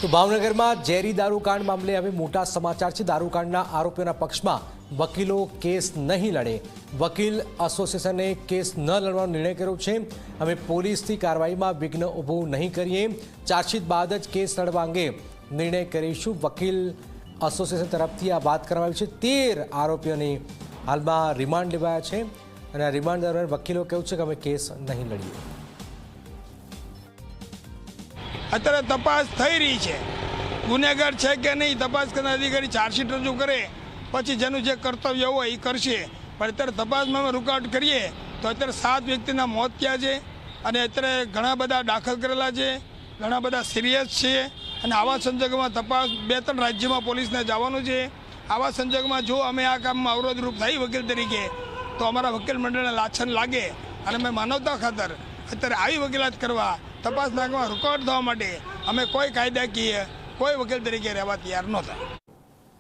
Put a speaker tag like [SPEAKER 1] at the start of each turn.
[SPEAKER 1] તો ભાવનગરમાં ઝેરી દારૂકાંડ મામલે હવે મોટા સમાચાર છે। દારૂકાંડના આરોપીઓના પક્ષમાં વકીલો કેસ નહીં લડે। વકીલ એસોસિએશને કેસ ન લડવાનો નિર્ણય કર્યો છે। અમે પોલીસની કાર્યવાહીમાં વિઘ્ન ઊભું નહીં કરીએ। ચાર્જશીટ બાદ જ કેસ લડવા અંગે નિર્ણય કરીશું। વકીલ એસોસિએશન તરફથી આ વાત કરવામાં આવી છે। 13 આરોપીઓને હાલમાં રિમાન્ડ લેવાયા છે અને આ રિમાન્ડ દરમિયાન વકીલો કહ્યું છે કે અમે કેસ નહીં લડીએ।
[SPEAKER 2] અત્યારે તપાસ થઈ રહી છે, ગુનેગાર છે કે નહીં તપાસ કરનાર અધિકારી ચાર્જશીટ રજૂ કરે પછી જેનું જે કર્તવ્ય હોય એ કરશે। પણ અત્યારે તપાસમાં અમે રૂકાવટ કરીએ તો અત્યારે 7 વ્યક્તિના મોત થયા છે અને અત્યારે ઘણા બધા દાખલ કરેલા છે, ઘણા બધા સિરિયસ છે અને આવા સંજોગોમાં તપાસ 2-3 રાજ્યોમાં પોલીસને જવાનું છે। આવા સંજોગોમાં જો અમે આ કામમાં અવરોધરૂપ થઈ વકીલ તરીકે તો અમારા વકીલ મંડળને લાછન લાગે અને અમે માનવતા ખાતર અત્યારે આવી વકીલાત કરવા તપાસ નાખવામાં રૂકાવટ થવા માટે અમે કોઈ કાયદાકીય કોઈ વકીલ તરીકે રહેવા તૈયાર નહોતા।